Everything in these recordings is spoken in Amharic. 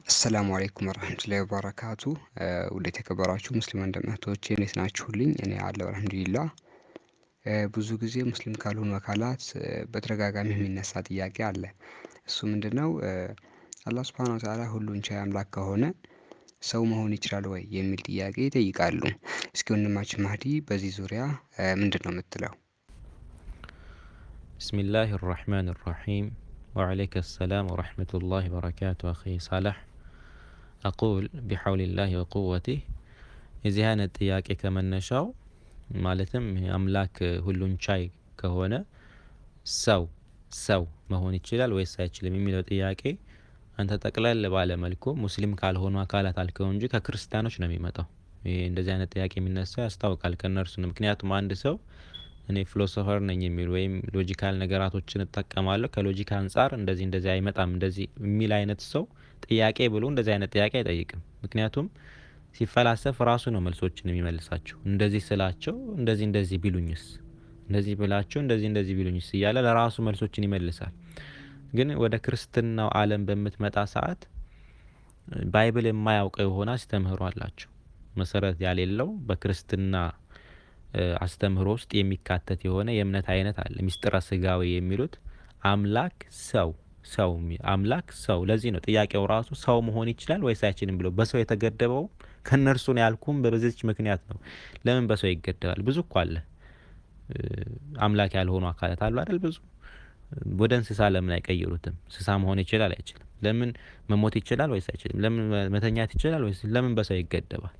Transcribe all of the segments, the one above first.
አሰላሙ አለይኩም ወራህመቱላሂ ወበረካቱ። ውድ የተከበራችሁ ሙስሊም ወንድም እህቶቼ እንዴት ናችሁልኝ? እኔ አለሁ አልሐምዱሊላህ። ብዙ ጊዜ ሙስሊም ካልሆኑ አካላት በተደጋጋሚ የሚነሳ ጥያቄ አለ። እሱ ምንድነው? አላህ ሱብሓነሁ ወተዓላ ሁሉን ቻይ አምላክ ከሆነ ሰው መሆን ይችላል ወይ የሚል ጥያቄ ይጠይቃሉ። እስኪ ወንድማችን ማህዲ በዚህ ዙሪያ ምንድነው የምትለው? ቢስሚላሂ ራህማን ራሒም ወዐለይከ ሰላም ወረሕመቱላሂ ወበረካቱ አኺ ሳላህ አቁል ቢሐውሊላሂ ወቁወቲህ። የዚህ አይነት ጥያቄ ከመነሻው ማለትም አምላክ ሁሉን ቻይ ከሆነ ሰው መሆን ይችላል ወይስ አይችልም የሚለው ጥያቄ አንተ ጠቅለል ባለ መልኩ ሙስሊም ካልሆኑ አካላት አልከው እንጂ ከክርስቲያኖች ነው የሚመጣው። ይሄ እንደዚህ አይነት ጥያቄ የሚነሳው ያስታውቃል ከነርሱ ነው። ምክንያቱም አንድ ሰው እኔ ፊሎሶፈር ነኝ የሚል ወይም ሎጂካል ነገራቶችን እጠቀማለሁ ከሎጂክ አንፃር እንደዚህ አይመጣም እንደዚህ የሚል አይነት ሰው ጥያቄ ብሎ እንደዚህ አይነት ጥያቄ አይጠይቅም። ምክንያቱም ሲፈላሰፍ ራሱ ነው መልሶችን የሚመልሳቸው። እንደዚህ ስላቸው እንደዚህ ቢሉኝስ፣ እንደዚህ ብላቸው እንደዚህ ቢሉኝስ እያለ ለራሱ መልሶችን ይመልሳል። ግን ወደ ክርስትናው ዓለም በምትመጣ ሰዓት ባይብል የማያውቀው የሆነ አስተምህሮ አላቸው። መሰረት ያሌለው በክርስትና አስተምህሮ ውስጥ የሚካተት የሆነ የእምነት አይነት አለ። ሚስጥረ ስጋዊ የሚሉት አምላክ ሰው። ለዚህ ነው ጥያቄው ራሱ ሰው መሆን ይችላል ወይስ አይችልም ብሎ በሰው የተገደበው ከነርሱ ነው ያልኩም በዚህች ምክንያት ነው። ለምን በሰው ይገደባል? ብዙ እኮ አለ አምላክ ያልሆኑ አካላት አሉ አይደል? ብዙ ወደ እንስሳ ለምን አይቀይሩትም? እንስሳ መሆን ይችላል አይችልም? ለምን መሞት ይችላል ወይስ አይችልም? ለምን መተኛት ይችላል ወይስ ለምን በሰው ይገደባል?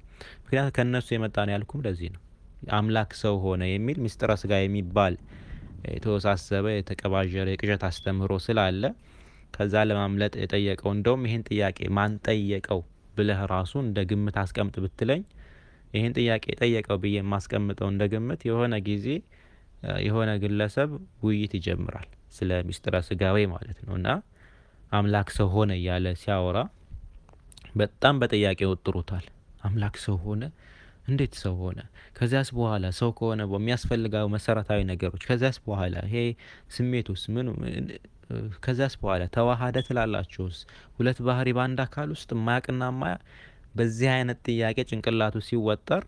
ምክንያቱም ከነሱ የመጣ ነው ያልኩም ለዚህ ነው። አምላክ ሰው ሆነ የሚል ሚስጥረ ስጋ የሚባል የተወሳሰበ የተቀባጀረ የቅዠት አስተምህሮ ስላለ ከዛ ለማምለጥ የጠየቀው እንደውም ይሄን ጥያቄ ማን ጠየቀው ብለህ ራሱ እንደ ግምት አስቀምጥ ብትለኝ ይሄን ጥያቄ ጠየቀው ብዬ የማስቀምጠው እንደ ግምት የሆነ ጊዜ የሆነ ግለሰብ ውይይት ይጀምራል ስለ ሚስጥረ ስጋዌ ማለት ነው። እና አምላክ ሰው ሆነ እያለ ሲያወራ በጣም በጥያቄ ወጥሩታል። አምላክ ሰው ሆነ? እንዴት ሰው ሆነ? ከዚያስ በኋላ ሰው ከሆነ የሚያስፈልጋው መሰረታዊ ነገሮች ከዚያስ በኋላ ይሄ ስሜቱስ ምኑ ከዚያስ በኋላ ተዋሃደ ትላላችሁስ? ሁለት ባህሪ በአንድ አካል ውስጥ ማያቅና ማያ በዚህ አይነት ጥያቄ ጭንቅላቱ ሲወጠር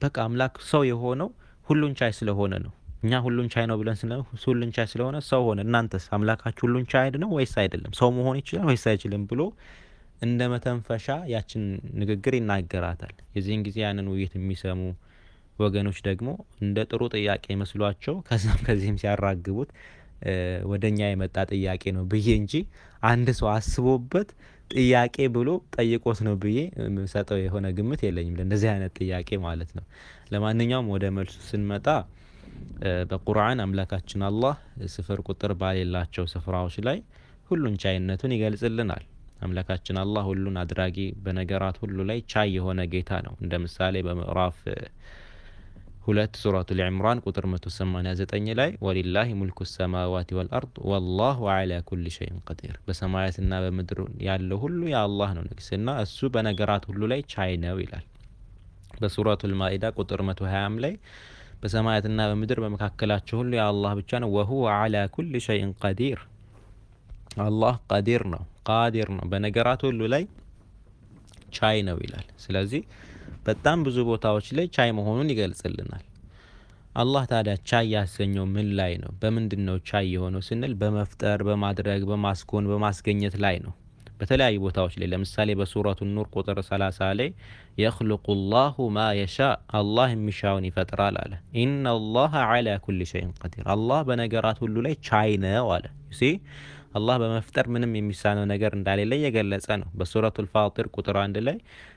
በቃ አምላክ ሰው የሆነው ሁሉን ቻይ ስለሆነ ነው። እኛ ሁሉን ቻይ ነው ብለን ሁሉን ቻይ ስለሆነ ሰው ሆነ። እናንተስ አምላካችሁ ሁሉን ቻይ ነው ወይስ አይደለም? ሰው መሆን ይችላል ወይስ አይችልም ብሎ እንደ መተንፈሻ ያችን ንግግር ይናገራታል። የዚህን ጊዜ ያንን ውይይት የሚሰሙ ወገኖች ደግሞ እንደ ጥሩ ጥያቄ መስሏቸው ከዚህም ሲያራግቡት ወደኛ የመጣ ጥያቄ ነው ብዬ እንጂ አንድ ሰው አስቦበት ጥያቄ ብሎ ጠይቆት ነው ብዬ ሰጠው የሆነ ግምት የለኝም ለእንደዚህ አይነት ጥያቄ ማለት ነው። ለማንኛውም ወደ መልሱ ስንመጣ በቁርአን አምላካችን አላህ ስፍር ቁጥር ባሌላቸው ስፍራዎች ላይ ሁሉን ቻይነቱን ይገልጽልናል። አምላካችን አላህ ሁሉን አድራጊ በነገራት ሁሉ ላይ ቻይ የሆነ ጌታ ነው። እንደ ምሳሌ በምዕራፍ 2 ሱረቱል ኢምራን ቁጥር 189 ላይ ወሊላሂ ሙልኩ ሰማዋቲ ወልአርድ ወላሁ ዐላ ኩሊ ሸይን ቀዲር፣ በሰማያትና በምድር ያለው ሁሉ የአላህ ነው ንግስና፣ እሱ በነገራት ሁሉ ላይ ቻይ ነው ይላል። በሱረቱል ማኢዳ ቁጥር 120 ላይ በሰማያትና በምድር በመካከላቸው ሁሉ የአላህ ብቻ ነው፣ ወሁወ ዐላ ኩሊ ሸይን ቀዲር፣ አላህ ቀዲር ነው ቃዲር ነው በነገራት ሁሉ ላይ ቻይ ነው ይላል። ስለዚህ በጣም ብዙ ቦታዎች ላይ ቻይ መሆኑን ይገልጽልናል። አላህ ታዲያ ቻይ ያሰኘው ምን ላይ ነው? በምንድን ነው ቻይ የሆነው ስንል በመፍጠር በማድረግ በማስኮን በማስገኘት ላይ ነው። በተለያዩ ቦታዎች ላይ ለምሳሌ በሱረቱ ኑር ቁጥር 30 ላይ የኽልቁ ላሁ ማ የሻ፣ አላህ የሚሻውን ይፈጥራል አለ። ኢነላሀ ዐላ ኩሊ ሸይን ቀዲር፣ አላህ በነገራት ሁሉ ላይ ቻይ ነው አለ። አላህ በመፍጠር ምንም የሚሳነው ነገር እንዳሌለ የገለጸ ነው። በሱረቱል ፋጢር ቁጥር 1 ላይ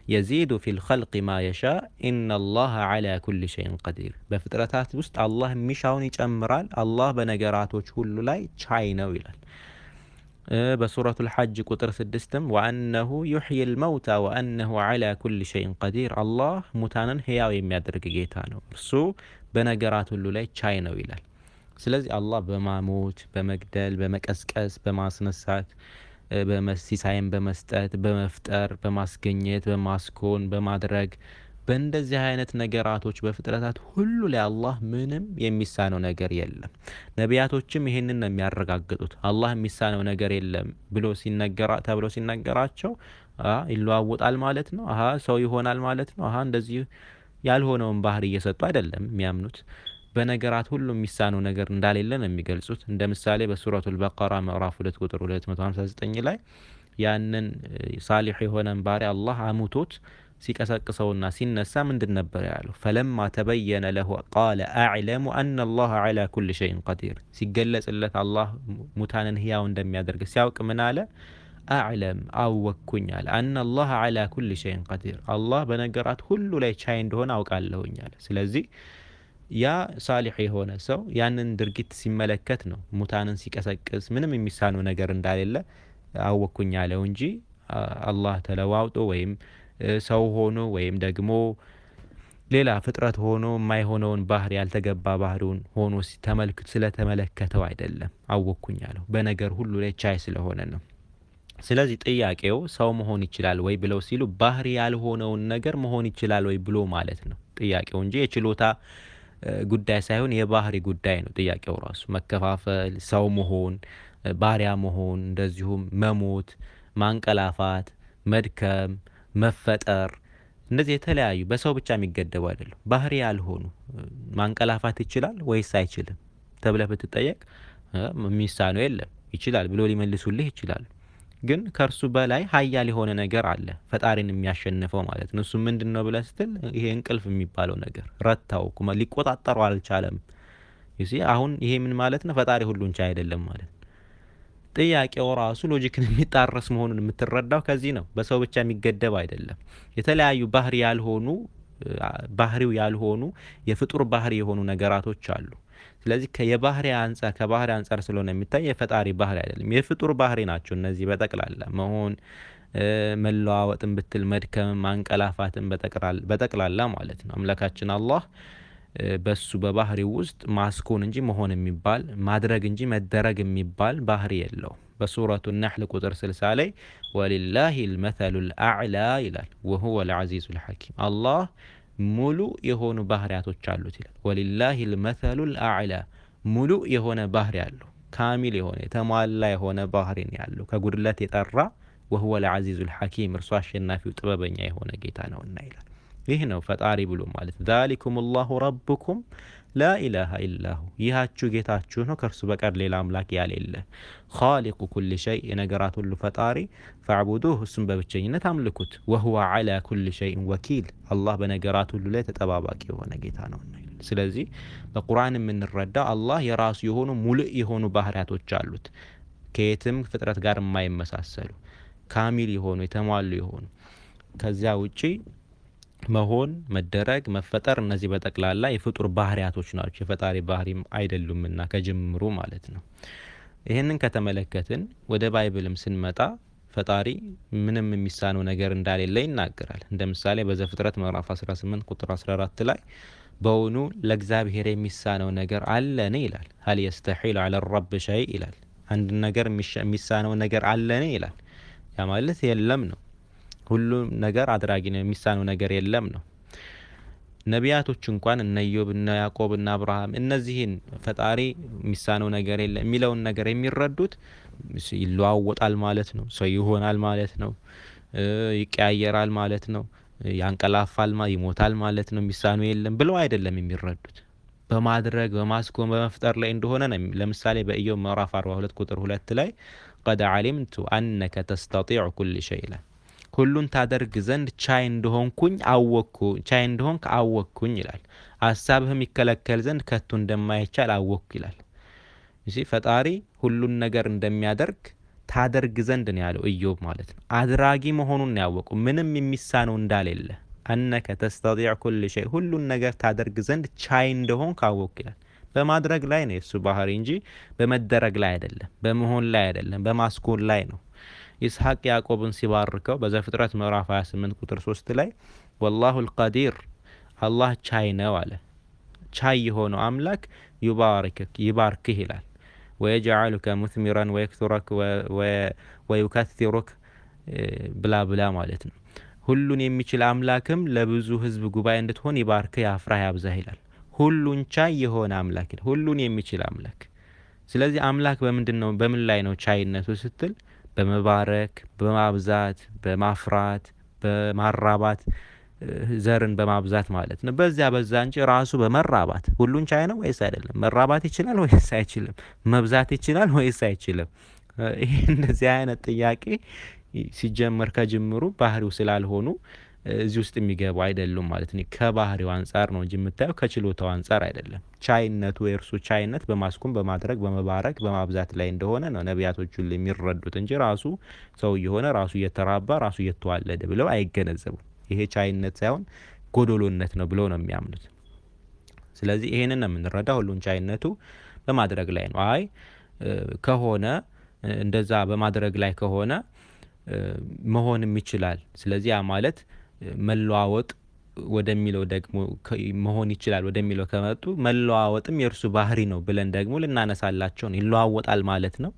የዚዱ ፊል ኸልቂ ማ የሻ ኢነላሀ ዐላ ኩሊ ሸይን ቀዲር፣ በፍጥረታት ውስጥ አላህ የሚሻውን ይጨምራል፣ አላህ በነገራቶች ሁሉ ላይ ቻይ ነው ይላል። በሱረቱል ሐጅ ቁጥር 6ም ወአነሁ ዩሕይል መውታ ወአነሁ ዐላ ኩሊ ሸይን ቀዲር፣ አላህ ሙታንን ህያው የሚያደርግ ጌታ ነው፣ እርሱ በነገራት ሁሉ ላይ ቻይ ነው ይላል። ስለዚህ አላህ በማሞት በመግደል በመቀስቀስ በማስነሳት ሲሳይን በመስጠት በመፍጠር በማስገኘት በማስኮን በማድረግ በእንደዚህ አይነት ነገራቶች በፍጥረታት ሁሉ ላይ አላህ ምንም የሚሳነው ነገር የለም። ነቢያቶችም ይሄንን ነው የሚያረጋግጡት። አላህ የሚሳነው ነገር የለም ብሎ ተብሎ ሲነገራቸው ይለዋወጣል ማለት ነው፣ ሰው ይሆናል ማለት ነው፣ እንደዚህ ያልሆነውን ባህሪ እየሰጡ አይደለም የሚያምኑት። በነገራት ሁሉ የሚሳነው ነገር እንዳሌለ ነው የሚገልጹት። እንደ ምሳሌ በሱረቱል በቀራ ምዕራፍ 2 ቁጥር 259 ላይ ያንን ሳሊህ የሆነን ባሪያ አላህ አሙቶት ሲቀሰቅሰውና ሲነሳ ምንድን ነበር ያለው? ፈለማ ተበየነ ለሁ ቃለ አዕለሙ አነ አላህ ዐላ ኩሊ ሸይን ቀዲር። ሲገለጽለት አላህ ሙታንን ህያው እንደሚያደርግ ሲያውቅ ምን አለ? አዕለም አወኩኝ አለ። አነ አላህ ዐላ ኩሊ ሸይን ቀዲር፣ አላህ በነገራት ሁሉ ላይ ቻይ እንደሆነ አውቃለሁኝ አለ። ስለዚህ ያ ሳሊሕ የሆነ ሰው ያንን ድርጊት ሲመለከት ነው ሙታንን ሲቀሰቅስ ምንም የሚሳነው ነገር እንዳሌለ አወኩኝ አለው እንጂ አላህ ተለዋውጦ ወይም ሰው ሆኖ ወይም ደግሞ ሌላ ፍጥረት ሆኖ የማይሆነውን ባህሪ ያልተገባ ባህሪውን ሆኖ ስለተመለከተው አይደለም አወኩኝ ያለው፣ በነገር ሁሉ ላይ ቻይ ስለሆነ ነው። ስለዚህ ጥያቄው ሰው መሆን ይችላል ወይ ብለው ሲሉ ባህሪ ያልሆነውን ነገር መሆን ይችላል ወይ ብሎ ማለት ነው ጥያቄው እንጂ የችሎታ ጉዳይ ሳይሆን የባህሪ ጉዳይ ነው ጥያቄው ራሱ። መከፋፈል፣ ሰው መሆን፣ ባሪያ መሆን፣ እንደዚሁም መሞት፣ ማንቀላፋት፣ መድከም፣ መፈጠር፣ እነዚህ የተለያዩ በሰው ብቻ የሚገደቡ አይደሉም። ባህሪ ያልሆኑ ማንቀላፋት ይችላል ወይስ አይችልም ተብለህ ብትጠየቅ የሚሳነው የለም ይችላል ብሎ ሊመልሱልህ ይችላሉ። ግን ከርሱ በላይ ሀያል የሆነ ነገር አለ ፈጣሪን የሚያሸንፈው ማለት ነው። እሱ ምንድነው ብለህ ስትል ይሄ እንቅልፍ የሚባለው ነገር ረታው ሊቆጣጠረው አልቻለም። አሁን ይሄ ምን ማለት ነው? ፈጣሪ ሁሉን ቻይ አይደለም ማለት ነው። ጥያቄው ራሱ ሎጂክን የሚጣረስ መሆኑን የምትረዳው ከዚህ ነው። በሰው ብቻ የሚገደብ አይደለም። የተለያዩ ባህሪው ያልሆኑ የፍጡር ባህሪ የሆኑ ነገራቶች አሉ። ስለዚህ ከባህሪ አንጻር ስለሆነ የሚታይ የፈጣሪ ባህሪ አይደለም፣ የፍጡር ባህሪ ናቸው እነዚህ በጠቅላላ መሆን፣ መለዋወጥን ብትል መድከም፣ ማንቀላፋትን በጠቅላላ ማለት ነው። አምላካችን አላህ በሱ በባህሪው ውስጥ ማስኮን እንጂ መሆን የሚባል ማድረግ እንጂ መደረግ የሚባል ባህሪ የለው። በሱረቱ ነሕል ቁጥር 60 ላይ ወሊላሂ ልመተሉል አዕላ ይላል ወሁወ ልዐዚዙል ሐኪም። አላህ ሙሉ የሆኑ ባህሪያቶች አሉት ይላል። ወሊላሂ ልመተሉል አዕላ ሙሉ የሆነ ባህሪ አለው፣ ካሚል የሆነ የተሟላ የሆነ ባህሪን ያለው ከጉድለት የጠራ ወሁወ ልዐዚዙል ሐኪም እርሱ አሸናፊው ጥበበኛ የሆነ ጌታ ነውና ይላል። ይህ ነው ፈጣሪ ብሎ ማለት። ዛሊኩም ላሁ ረብኩም ላኢላሃ ኢላሁ፣ ይሃችሁ ጌታችሁ ነው ከእርሱ በቀር ሌላ አምላክ ያሌለ፣ ኻሊቁ ኩል ሸይ የነገራት ሁሉ ፈጣሪ፣ ፈዕቡዱህ እሱም በብቸኝነት አምልኩት፣ ወሁወ ዐላ ኩል ሸይን ወኪል አላህ በነገራት ሁሉ ላይ ተጠባባቂ የሆነ ጌታ ነውና። ስለዚህ በቁርአን የምንረዳው አላህ የራሱ የሆኑ ሙሉእ የሆኑ ባህሪያቶች አሉት፣ ከየትም ፍጥረት ጋር የማይመሳሰሉ ካሚል የሆኑ የተሟሉ የሆኑ ከዚያ ውጪ መሆን፣ መደረግ፣ መፈጠር እነዚህ በጠቅላላ የፍጡር ባህሪያቶች ናቸው፣ የፈጣሪ ባህሪም አይደሉምና ከጅምሩ ማለት ነው። ይህንን ከተመለከትን ወደ ባይብልም ስንመጣ ፈጣሪ ምንም የሚሳነው ነገር እንዳሌለ ይናገራል። እንደ ምሳሌ በዘፍጥረት ምዕራፍ 18 ቁጥር 14 ላይ በውኑ ለእግዚአብሔር የሚሳነው ነገር አለን ይላል። ሀል የስተሒል ዐለ ረብ ሸይ ይላል። አንድ ነገር የሚሳነው ነገር አለን ይላል። ያ ማለት የለም ነው። ሁሉም ነገር አድራጊ ነው፣ የሚሳነው ነገር የለም ነው። ነቢያቶች እንኳን እነ ኢዮብ እነ ያዕቆብ እነ አብርሃም እነዚህን ፈጣሪ የሚሳነው ነገር የለም የሚለውን ነገር የሚረዱት ይለዋወጣል ማለት ነው፣ ሰው ይሆናል ማለት ነው፣ ይቀያየራል ማለት ነው፣ ያንቀላፋል ይሞታል ማለት ነው፣ የሚሳነው የለም ብለው አይደለም የሚረዱት። በማድረግ በማስኮን በመፍጠር ላይ እንደሆነ ነው። ለምሳሌ በኢዮብ ምዕራፍ 42 ቁጥር 2 ላይ ቀድ ዐሊምቱ አነከ ተስተጢዑ ኩል ሸይ ይላል። ሁሉን ታደርግ ዘንድ ቻይ እንደሆንክ አወቅኩኝ ይላል። ሀሳብህም ይከለከል ዘንድ ከቶ እንደማይቻል አወቅኩ ይላል። ፈጣሪ ሁሉን ነገር እንደሚያደርግ ታደርግ ዘንድ ነው ያለው ኢዮብ ማለት ነው። አድራጊ መሆኑን ነው ያወቁ፣ ምንም የሚሳነው እንዳሌለ። አነከ ተስተጢዕ ኩል ሸይ ሁሉን ነገር ታደርግ ዘንድ ቻይ እንደሆንክ አወቅኩ ይላል። በማድረግ ላይ ነው የሱ ባህሪ እንጂ በመደረግ ላይ አይደለም፣ በመሆን ላይ አይደለም፣ በማስኮን ላይ ነው። ይስሐቅ ያዕቆብን ሲባርከው በዘፍጥረት ምዕራፍ 28 ቁጥር 3 ላይ ወላሁ ልቀዲር አላህ ቻይ ነው አለ። ቻይ የሆነው አምላክ ይባርክህ ይላል። ወየጅዐሉከ ሙስሚራን ወየክቱረክ ወዩከሲሩክ ብላ ብላ ማለት ነው። ሁሉን የሚችል አምላክም ለብዙ ሕዝብ ጉባኤ እንድትሆን ይባርክህ ያፍራህ ያብዛህ ይላል። ሁሉን ቻይ የሆነ አምላክ ይላል። ሁሉን የሚችል አምላክ። ስለዚህ አምላክ በምንድን ነው በምን ላይ ነው ቻይነቱ ስትል በመባረክ በማብዛት በማፍራት በማራባት ዘርን በማብዛት ማለት ነው። በዚያ በዛ እንጂ ራሱ በመራባት ሁሉን ቻይ ነው ወይስ አይደለም? መራባት ይችላል ወይስ አይችልም? መብዛት ይችላል ወይስ አይችልም? ይሄ እንደዚህ አይነት ጥያቄ ሲጀመር ከጅምሩ ባህሪው ስላልሆኑ እዚህ ውስጥ የሚገቡ አይደሉም ማለት ነው። ከባህሪው አንጻር ነው እንጂ የምታየው ከችሎታው አንጻር አይደለም። ቻይነቱ የእርሱ ቻይነት በማስቆም በማድረግ በመባረክ በማብዛት ላይ እንደሆነ ነው ነቢያቶቹ የሚረዱት እንጂ ራሱ ሰው እየሆነ ራሱ እየተራባ ራሱ እየተዋለደ ብለው አይገነዘቡም። ይሄ ቻይነት ሳይሆን ጎዶሎነት ነው ብለው ነው የሚያምኑት። ስለዚህ ይሄንን ነው የምንረዳ። ሁሉን ቻይነቱ በማድረግ ላይ ነው። አይ ከሆነ እንደዛ በማድረግ ላይ ከሆነ መሆንም ይችላል። ስለዚህ ያ ማለት መለዋወጥ ወደሚለው ደግሞ መሆን ይችላል ወደሚለው ከመጡ መለዋወጥም የእርሱ ባህሪ ነው ብለን ደግሞ ልናነሳላቸው ነው። ይለዋወጣል ማለት ነው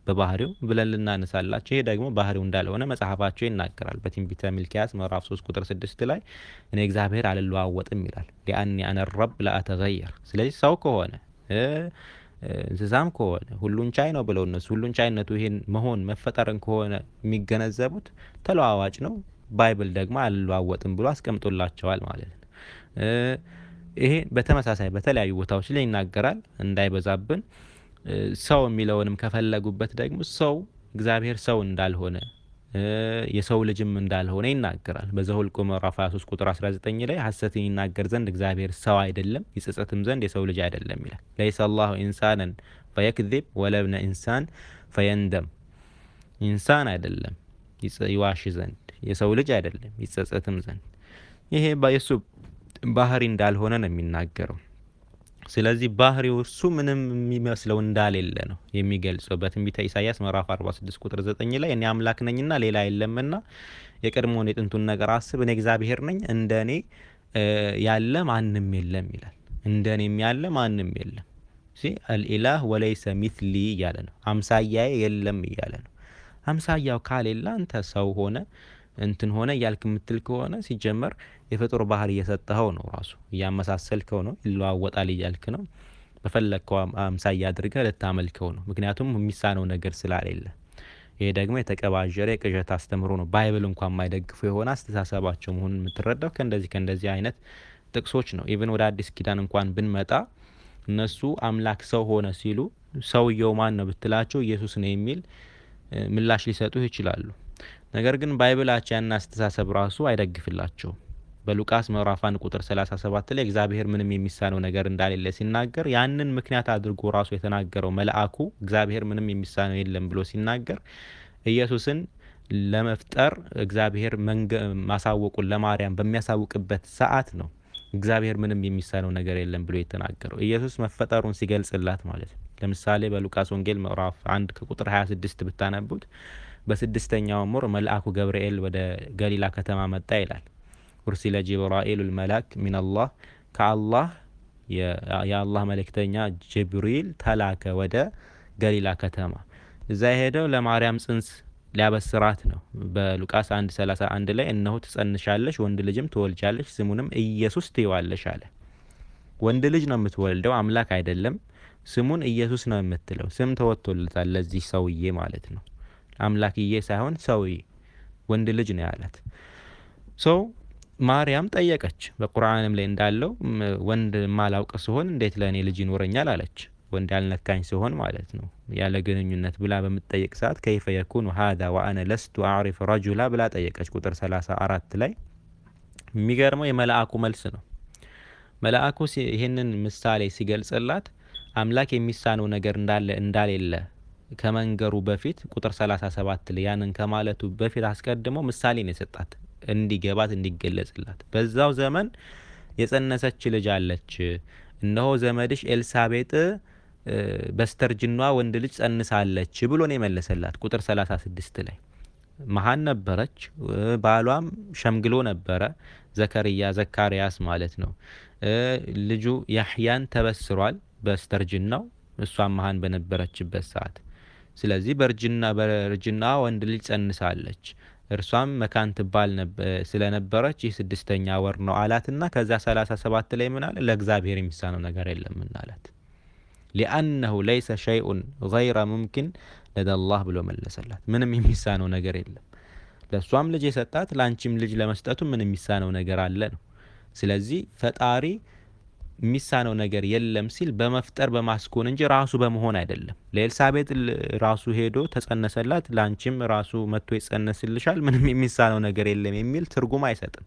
በባህሪው ብለን ልናነሳላቸው። ይሄ ደግሞ ባህሪው እንዳልሆነ መጽሐፋቸው ይናገራል። በትንቢተ ሚልክያስ ምዕራፍ 3 ቁጥር 6 ላይ እኔ እግዚአብሔር አልለዋወጥም ይላል። ሊአኒ አነ ረብ ላአተገየር። ስለዚህ ሰው ከሆነ እንስሳም ከሆነ ሁሉን ቻይ ነው ብለው እነሱ ሁሉን ቻይነቱ ይሄን መሆን መፈጠርን ከሆነ የሚገነዘቡት ተለዋዋጭ ነው። ባይብል ደግሞ አልለዋወጥም ብሎ አስቀምጦላቸዋል ማለት ነው። ይሄ በተመሳሳይ በተለያዩ ቦታዎች ላይ ይናገራል። እንዳይበዛብን ሰው የሚለውንም ከፈለጉበት ደግሞ ሰው እግዚአብሔር ሰው እንዳልሆነ የሰው ልጅም እንዳልሆነ ይናገራል። በዘኍልቍ ምዕራፍ 23 ቁጥር 19 ላይ ሐሰትን ይናገር ዘንድ እግዚአብሔር ሰው አይደለም ይጸጸትም ዘንድ የሰው ልጅ አይደለም ይላል። ለይሰ አላሁ ኢንሳናን ፈየክዚብ ወለብነ ኢንሳን ፈየንደም። ኢንሳን አይደለም ይዋሽ ዘንድ የሰው ልጅ አይደለም ይጸጸትም ዘንድ። ይሄ የሱ ባህሪ እንዳልሆነ ነው የሚናገረው። ስለዚህ ባህሪው እሱ ምንም የሚመስለው እንዳሌለ ነው የሚገልጸው። በትንቢተ ኢሳይያስ ምዕራፍ 46 ቁጥር 9 ላይ እኔ አምላክ ነኝና ሌላ የለምና የቀድሞውን የጥንቱን ነገር አስብ፣ እኔ እግዚአብሔር ነኝ፣ እንደኔ ያለ ማንም የለም ይላል። እንደኔም ያለ ማንም የለም። አልኢላህ ወለይሰ ሚስሊ እያለ ነው። አምሳያዬ የለም እያለ ነው። አምሳያው ካሌለ አንተ ሰው ሆነ እንትን ሆነ እያልክ የምትል ከሆነ ሲጀመር የፍጡር ባህሪ እየሰጠኸው ነው። ራሱ እያመሳሰልከው ነው። ይለዋወጣል እያልክ ነው። በፈለግከው አምሳያ አድርገህ ልታመልከው ነው። ምክንያቱም የሚሳነው ነገር ስላሌለ። ይሄ ደግሞ የተቀባጀረ የቅዠት አስተምሮ ነው። ባይብል እንኳን የማይደግፉ የሆነ አስተሳሰባቸው መሆኑን የምትረዳው ከእንደዚህ አይነት ጥቅሶች ነው። ኢቭን ወደ አዲስ ኪዳን እንኳን ብንመጣ እነሱ አምላክ ሰው ሆነ ሲሉ ሰውየው ማን ነው ብትላቸው ኢየሱስ ነው የሚል ምላሽ ሊሰጡ ይችላሉ። ነገር ግን ባይብላቸው ያን አስተሳሰብ ራሱ አይደግፍላቸውም። በሉቃስ ምዕራፍ 1 ቁጥር 37 ላይ እግዚአብሔር ምንም የሚሳነው ነገር እንዳሌለ ሲናገር ያንን ምክንያት አድርጎ ራሱ የተናገረው መልአኩ እግዚአብሔር ምንም የሚሳነው የለም ብሎ ሲናገር ኢየሱስን ለመፍጠር እግዚአብሔር ማሳወቁን ለማርያም በሚያሳውቅበት ሰዓት ነው እግዚአብሔር ምንም የሚሳነው ነገር የለም ብሎ የተናገረው ኢየሱስ መፈጠሩን ሲገልጽላት ማለት ነው። ለምሳሌ በሉቃስ ወንጌል ምዕራፍ 1 ከቁጥር 26 ብታነቡት በስድስተኛው ወር መልአኩ ገብርኤል ወደ ገሊላ ከተማ መጣ ይላል። ኡርሲለ ጅብራኤሉል መላክ ሚነላህ ከአላህ የአላህ መልእክተኛ ጅብሪል ተላከ ወደ ገሊላ ከተማ። እዛ የሄደው ለማርያም ጽንስ ሊያበስራት ነው። በሉቃስ 1:31 ላይ እነሆ ትጸንሻለሽ፣ ወንድ ልጅም ትወልጃለሽ፣ ስሙንም ኢየሱስ ትይዋለሽ አለ። ወንድ ልጅ ነው የምትወልደው፣ አምላክ አይደለም። ስሙን ኢየሱስ ነው የምትለው። ስም ተወጥቶለታል ለዚህ ሰውዬ ማለት ነው። አምላክዬ ሳይሆን ሰውዬ ወንድ ልጅ ነው ያላት። ሰው ማርያም ጠየቀች። በቁርአንም ላይ እንዳለው ወንድ ማላውቅ ሲሆን እንዴት ለእኔ ልጅ ይኖረኛል አለች። ወንድ ያልነካኝ ሲሆን ማለት ነው ያለ ግንኙነት ብላ በምትጠይቅ ሰዓት ከይፈ የኩኑ ሀዛ ወአነ ለስቱ አዕሪፍ ረጁላ ብላ ጠየቀች። ቁጥር 34 ላይ የሚገርመው የመልአኩ መልስ ነው። መልአኩ ይህንን ምሳሌ ሲገልጽላት አምላክ የሚሳነው ነገር እንዳሌለ ከመንገሩ በፊት ቁጥር 37 ላይ ያንን ከማለቱ በፊት አስቀድሞ ምሳሌ ነው የሰጣት እንዲገባት እንዲገለጽላት። በዛው ዘመን የጸነሰች ልጅ አለች፣ እነሆ ዘመድሽ ኤልሳቤጥ በስተርጅኗ ወንድ ልጅ ጸንሳለች ብሎ ነው የመለሰላት። ቁጥር 36 ላይ መሀን ነበረች፣ ባሏም ሸምግሎ ነበረ፣ ዘካርያስ ማለት ነው። ልጁ ያህያን ተበስሯል በስተርጅናው፣ እሷም መሀን በነበረችበት ሰዓት። ስለዚህ በእርጅና ወንድ ልጅ ጸንሳለች። እርሷም መካን ትባል ስለነበረች ይህ 6ኛ ወር ነው አላትና ከዛ 37 ላይ ምን አለ? ለእግዚአብሔር የሚሳነው ነገር የለምና አላት። ሊአነሁ ለይሰ ሸይኡን ገይረ ሙምኪን ለደላህ ብሎ መለሰላት። ምንም የሚሳነው ነገር የለም። ለእሷም ልጅ የሰጣት ለአንቺም ልጅ ለመስጠቱ ምን የሚሳነው ነገር አለ ነው። ስለዚህ ፈጣሪ የሚሳነው ነገር የለም ሲል በመፍጠር በማስኮን እንጂ ራሱ በመሆን አይደለም። ለኤልሳቤጥ ራሱ ሄዶ ተጸነሰላት፣ ለአንቺም ራሱ መጥቶ ይጸነስልሻል፣ ምንም የሚሳነው ነገር የለም የሚል ትርጉም አይሰጥም።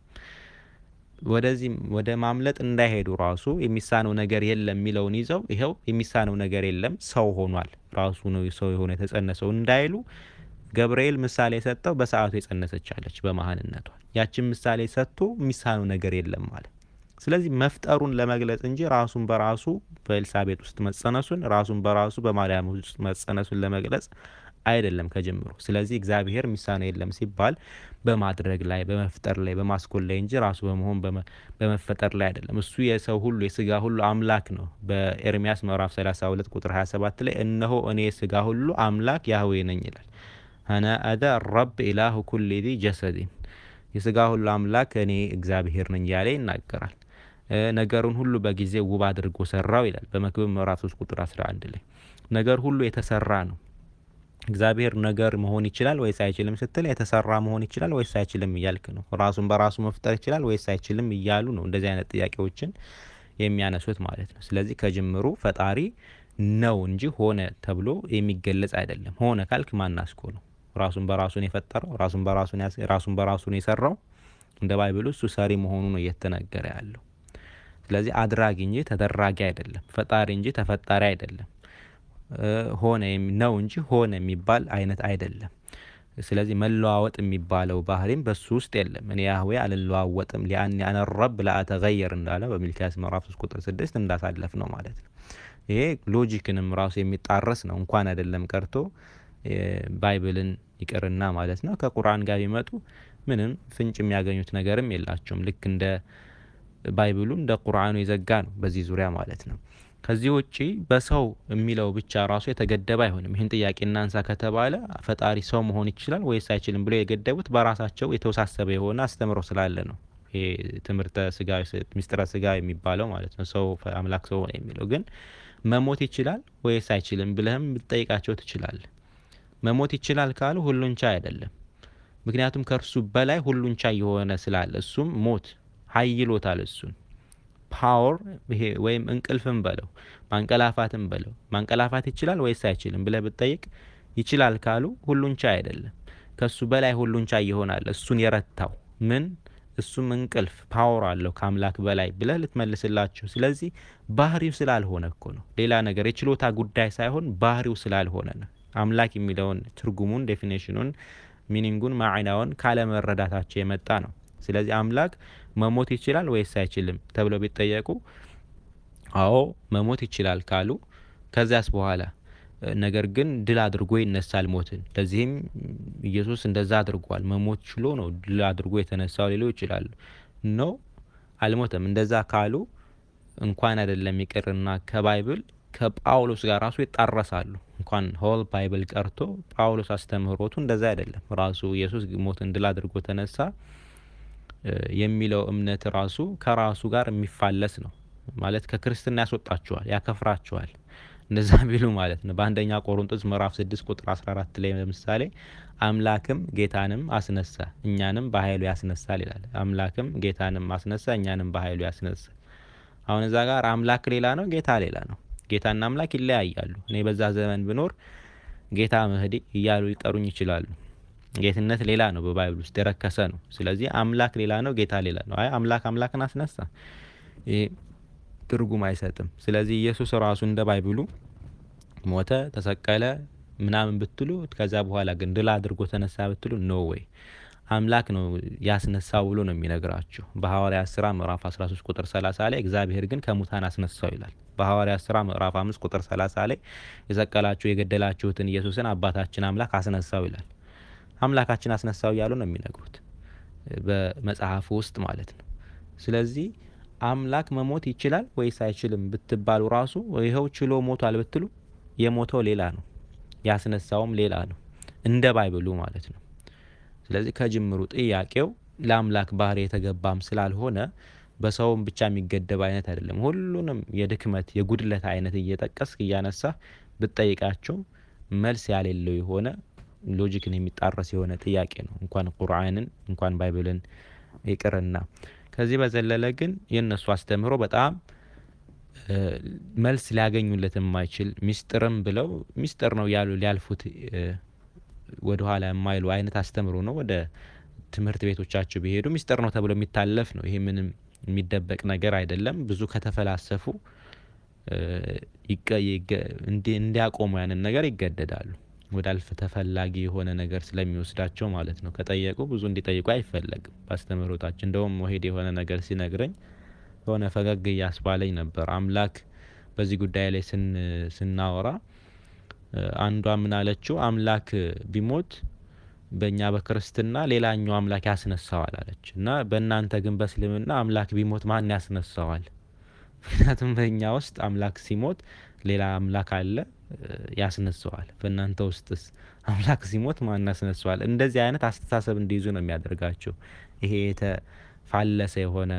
ወደዚህ ወደ ማምለጥ እንዳይሄዱ ራሱ የሚሳነው ነገር የለም የሚለውን ይዘው ይኸው የሚሳነው ነገር የለም ሰው ሆኗል ራሱ ነው ሰው የሆነ የተጸነሰው እንዳይሉ ገብርኤል ምሳሌ ሰጠው። በሰዓቱ የጸነሰቻለች በመሃንነቷ ያችን ምሳሌ ሰጥቶ የሚሳነው ነገር የለም ማለት። ስለዚህ መፍጠሩን ለመግለጽ እንጂ ራሱን በራሱ በኤልሳቤጥ ውስጥ መጸነሱን ራሱን በራሱ በማርያም ውስጥ መጸነሱን ለመግለጽ አይደለም ከጀምሮ። ስለዚህ እግዚአብሔር የሚሳነው የለም ሲባል በማድረግ ላይ በመፍጠር ላይ በማስኮል ላይ እንጂ ራሱ በመሆን በመፈጠር ላይ አይደለም። እሱ የሰው ሁሉ የስጋ ሁሉ አምላክ ነው። በኤርሚያስ ምዕራፍ 32 ቁጥር 27 ላይ እነሆ እኔ የስጋ ሁሉ አምላክ ያህዌ ነኝ ይላል። አነ አደ ረብ ኢላሁ ኩሊ ዚ ጀሰዲን፣ የስጋ ሁሉ አምላክ እኔ እግዚአብሔር ነኝ ያለ ይናገራል። ነገሩን ሁሉ በጊዜ ውብ አድርጎ ሰራው ይላል በመክብብ ምዕራፍ 3 ቁጥር 11 ላይ። ነገር ሁሉ የተሰራ ነው። እግዚአብሔር ነገር መሆን ይችላል ወይስ አይችልም ስትል የተሰራ መሆን ይችላል ወይስ አይችልም እያልክ ነው። ራሱን በራሱ መፍጠር ይችላል ወይስ አይችልም እያሉ ነው እንደዚህ አይነት ጥያቄዎችን የሚያነሱት ማለት ነው። ስለዚህ ከጅምሩ ፈጣሪ ነው እንጂ ሆነ ተብሎ የሚገለጽ አይደለም። ሆነ ካልክ ማናስኮ ነው። ራሱን በራሱን የፈጠረው ራሱን በራሱን የሰራው እንደ ባይብሉ እሱ ሰሪ መሆኑ ነው እየተነገረ ያለው። ስለዚህ አድራጊ እንጂ ተደራጊ አይደለም። ፈጣሪ እንጂ ተፈጣሪ አይደለም። ሆነ ነው እንጂ ሆነ የሚባል አይነት አይደለም። ስለዚህ መለዋወጥ የሚባለው ባህሪም በሱ ውስጥ የለም። እኔ ያህዌ አልለዋወጥም ሊአኒ አነ ረብ ላአተገየር እንዳለ በሚልክያስ ምዕራፍ 3 ቁጥር 6 እንዳሳለፍ ነው ማለት ነው። ይሄ ሎጂክንም ራሱ የሚጣረስ ነው። እንኳን አይደለም ቀርቶ ባይብልን ይቅርና ማለት ነው ከቁርአን ጋር ቢመጡ ምንም ፍንጭ የሚያገኙት ነገርም የላቸውም። ልክ እንደ ባይብሉ እንደ ቁርአኑ የዘጋ ነው በዚህ ዙሪያ ማለት ነው። ከዚህ ውጪ በሰው የሚለው ብቻ ራሱ የተገደበ አይሆንም። ይህን ጥያቄ እናንሳ ከተባለ ፈጣሪ ሰው መሆን ይችላል ወይስ አይችልም ብለው የገደቡት በራሳቸው የተወሳሰበ የሆነ አስተምሮ ስላለ ነው። ይሄ ትምህርተ ስጋ ሚስጥረ ስጋ የሚባለው ማለት ነው። ሰው አምላክ ሰው ሆነ የሚለው ግን መሞት ይችላል ወይስ አይችልም ብለህም ልጠይቃቸው ትችላለህ። መሞት ይችላል ካሉ ሁሉን ቻይ አይደለም። ምክንያቱም ከእርሱ በላይ ሁሉን ቻይ የሆነ ስላለ እሱም ሞት ሀይሎታል። እሱን ፓወር ይሄ ወይም እንቅልፍም በለው ማንቀላፋትም በለው ማንቀላፋት ይችላል ወይስ አይችልም ብለህ ብትጠይቅ ይችላል ካሉ ሁሉን ቻይ አይደለም። ከሱ በላይ ሁሉን ቻይ ይሆናል። እሱን የረታው ምን እሱም እንቅልፍ ፓወር አለው ከአምላክ በላይ ብለህ ልትመልስላቸው። ስለዚህ ባህሪው ስላልሆነ እኮ ነው። ሌላ ነገር የችሎታ ጉዳይ ሳይሆን ባህሪው ስላልሆነ ነው። አምላክ የሚለውን ትርጉሙን ዴፊኒሽኑን ሚኒንጉን ማዕናውን ካለመረዳታቸው የመጣ ነው። ስለዚህ አምላክ መሞት ይችላል ወይስ አይችልም ተብለው ቢጠየቁ አዎ መሞት ይችላል ካሉ ከዚያስ በኋላ ነገር ግን ድል አድርጎ ይነሳል ሞትን። ለዚህም ኢየሱስ እንደዛ አድርጓል። መሞት ችሎ ነው ድል አድርጎ የተነሳው ሊሉ ይችላሉ። ኖ አልሞተም። እንደዛ ካሉ እንኳን አይደለም ይቅርና ከባይብል ከጳውሎስ ጋር ራሱ ይጣረሳሉ። እንኳን ሆል ባይብል ቀርቶ ጳውሎስ አስተምህሮቱ እንደዛ አይደለም። ራሱ ኢየሱስ ሞትን ድል አድርጎ ተነሳ የሚለው እምነት ራሱ ከራሱ ጋር የሚፋለስ ነው ማለት ከክርስትና ያስወጣቸዋል፣ ያከፍራቸዋል። እንደዛ ቢሉ ማለት ነው። በአንደኛ ቆሮንቶስ ምዕራፍ 6 ቁጥር 14 ላይ ለምሳሌ አምላክም ጌታንም አስነሳ እኛንም በኃይሉ ያስነሳል ይላል። አምላክም ጌታንም አስነሳ እኛንም በኃይሉ ያስነሳል። አሁን እዛ ጋር አምላክ ሌላ ነው፣ ጌታ ሌላ ነው። ጌታና አምላክ ይለያያሉ። እኔ በዛ ዘመን ብኖር ጌታ መህዲ እያሉ ሊጠሩኝ ይችላሉ። ጌትነት ሌላ ነው፣ በባይብል ውስጥ የረከሰ ነው። ስለዚህ አምላክ ሌላ ነው፣ ጌታ ሌላ ነው። አይ አምላክን አስነሳ ይሄ ትርጉም አይሰጥም። ስለዚህ ኢየሱስ ራሱ እንደ ባይብሉ ሞተ፣ ተሰቀለ ምናምን ብትሉ ከዛ በኋላ ግን ድል አድርጎ ተነሳ ብትሉ ኖ ዌይ አምላክ ነው ያስነሳው ብሎ ነው የሚነግራችሁ። በሐዋርያት ሥራ ምዕራፍ 13 ቁጥር 30 ላይ እግዚአብሔር ግን ከሙታን አስነሳው ይላል። በሐዋርያት ሥራ ምዕራፍ 5 ቁጥር 30 ላይ የሰቀላችሁ የገደላችሁትን ኢየሱስን አባታችን አምላክ አስነሳው ይላል። አምላካችን አስነሳው እያሉ ነው የሚነግሩት በመጽሐፉ ውስጥ ማለት ነው። ስለዚህ አምላክ መሞት ይችላል ወይስ አይችልም ብትባሉ ራሱ ይኸው ችሎ ሞቷል ብትሉ የሞተው ሌላ ነው፣ ያስነሳውም ሌላ ነው፣ እንደ ባይብሉ ማለት ነው። ስለዚህ ከጅምሩ ጥያቄው ለአምላክ ባህሪ የተገባም ስላልሆነ በሰውም ብቻ የሚገደብ አይነት አይደለም። ሁሉንም የድክመት የጉድለት አይነት እየጠቀስክ እያነሳ ብትጠይቃቸው መልስ ያሌለው የሆነ ሎጂክን የሚጣረስ የሆነ ጥያቄ ነው። እንኳን ቁርአንን እንኳን ባይብልን ይቅርና ከዚህ በዘለለ ግን የነሱ አስተምህሮ በጣም መልስ ሊያገኙለት የማይችል ሚስጥርም ብለው ሚስጥር ነው ያሉ ሊያልፉት ወደ ኋላ የማይሉ አይነት አስተምህሮ ነው። ወደ ትምህርት ቤቶቻቸው ቢሄዱ ሚስጥር ነው ተብሎ የሚታለፍ ነው። ይሄ ምንም የሚደበቅ ነገር አይደለም። ብዙ ከተፈላሰፉ እንዲያቆሙ ያንን ነገር ይገደዳሉ። ወደ አልፍ ተፈላጊ የሆነ ነገር ስለሚወስዳቸው ማለት ነው። ከጠየቁ ብዙ እንዲጠይቁ አይፈለግም በአስተምህሮታችን። እንደውም ወሄድ የሆነ ነገር ሲነግረኝ የሆነ ፈገግ እያስባለኝ ነበር። አምላክ በዚህ ጉዳይ ላይ ስናወራ አንዷ ምን አለችው? አምላክ ቢሞት በእኛ በክርስትና ሌላኛው አምላክ ያስነሳዋል አለች። እና በእናንተ ግን በእስልምና አምላክ ቢሞት ማን ያስነሳዋል? ምክንያቱም በእኛ ውስጥ አምላክ ሲሞት ሌላ አምላክ አለ ያስነሳዋል። በእናንተ ውስጥስ አምላክ ሲሞት ማን ያስነሳዋል? እንደዚህ አይነት አስተሳሰብ እንዲይዙ ነው የሚያደርጋቸው። ይሄ የተፋለሰ የሆነ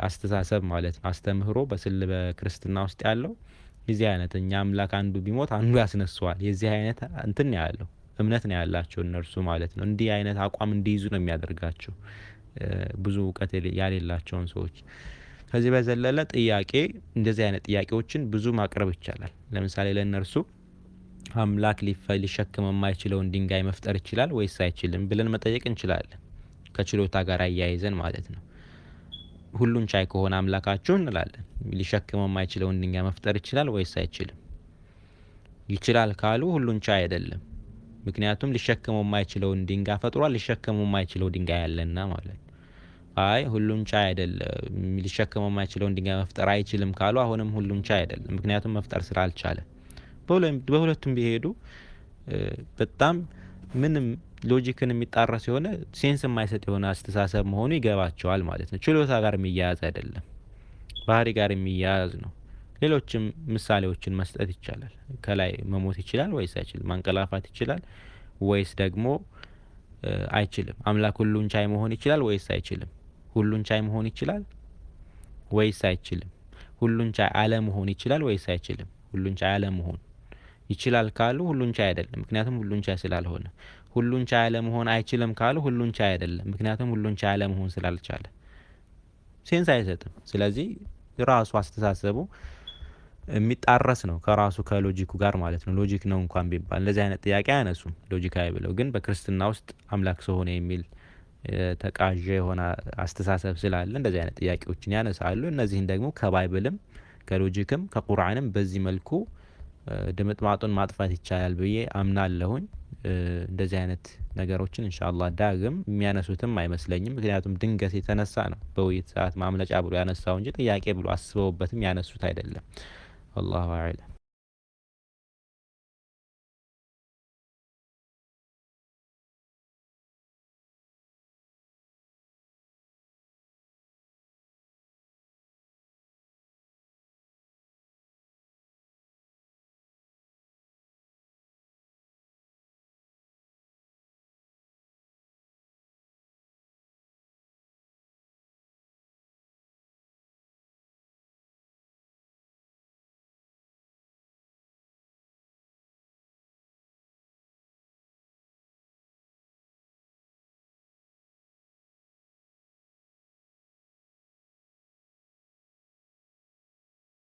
አስተሳሰብ ማለት ነው። አስተምህሮ በክርስትና ውስጥ ያለው የዚህ አይነት እኛ አምላክ አንዱ ቢሞት አንዱ ያስነሳዋል የዚህ አይነት እንትን ያለው እምነት ነው ያላቸው እነርሱ ማለት ነው። እንዲህ አይነት አቋም እንዲይዙ ነው የሚያደርጋቸው ብዙ እውቀት ያሌላቸውን ሰዎች። ከዚህ በዘለለ ጥያቄ እንደዚህ አይነት ጥያቄዎችን ብዙ ማቅረብ ይቻላል። ለምሳሌ ለእነርሱ አምላክ ሊሸከም የማይችለውን ድንጋይ መፍጠር ይችላል ወይስ አይችልም ብለን መጠየቅ እንችላለን፣ ከችሎታ ጋር አያይዘን ማለት ነው። ሁሉን ቻይ ከሆነ አምላካችሁ እንላለን፣ ሊሸከም የማይችለውን ድንጋይ መፍጠር ይችላል ወይስ አይችልም? ይችላል ካሉ ሁሉን ቻይ አይደለም። ምክንያቱም ሊሸከመው የማይችለውን ድንጋይ ፈጥሯል፣ ሊሸከመው የማይችለው ድንጋይ ያለና ማለት ነው። አይ ሁሉን ቻይ አይደለም፣ ሊሸከመው የማይችለውን ድንጋይ መፍጠር አይችልም ካሉ አሁንም ሁሉን ቻይ አይደለም፣ ምክንያቱም መፍጠር ስላልቻለ። በሁለቱም ቢሄዱ በጣም ምንም ሎጂክን የሚጣረስ የሆነ ሴንስ የማይሰጥ የሆነ አስተሳሰብ መሆኑ ይገባቸዋል ማለት ነው። ችሎታ ጋር የሚያያዝ አይደለም፣ ባህሪ ጋር የሚያያዝ ነው። ሌሎችም ምሳሌዎችን መስጠት ይቻላል። ከላይ መሞት ይችላል ወይስ አይችልም? ማንቀላፋት ይችላል ወይስ ደግሞ አይችልም? አምላክ ሁሉን ቻይ መሆን ይችላል ወይስ አይችልም? ሁሉን ቻይ መሆን ይችላል ወይስ አይችልም? ሁሉን ቻይ አለመሆን ይችላል ወይስ አይችልም? ሁሉን ቻይ አለመሆን ይችላል ካሉ ሁሉን ቻይ አይደለም፣ ምክንያቱም ሁሉን ቻይ ስላልሆነ። ሁሉን ቻይ አለመሆን አይችልም ካሉ ሁሉን ቻይ አይደለም፣ ምክንያቱም ሁሉን ቻይ አለመሆን ስላልቻለ። ሴንስ አይሰጥም። ስለዚህ ራሱ አስተሳሰቡ የሚጣረስ ነው ከራሱ ከሎጂኩ ጋር ማለት ነው። ሎጂክ ነው እንኳን ቢባል እንደዚህ አይነት ጥያቄ አያነሱም ሎጂካዊ ብለው። ግን በክርስትና ውስጥ አምላክ ሰው ሆነ የሚል ተቃዥ የሆነ አስተሳሰብ ስላለ እንደዚህ አይነት ጥያቄዎችን ያነሳሉ። እነዚህን ደግሞ ከባይብልም ከሎጂክም ከቁርአንም በዚህ መልኩ ድምጥማጡን ማጥፋት ይቻላል ብዬ አምናለሁኝ። እንደዚህ አይነት ነገሮችን ኢንሻአላህ ዳግም የሚያነሱትም አይመስለኝም። ምክንያቱም ድንገት የተነሳ ነው በውይይት ሰዓት ማምለጫ ብሎ ያነሳው እንጂ ጥያቄ ብሎ አስበውበትም ያነሱት አይደለም። والله أعلم.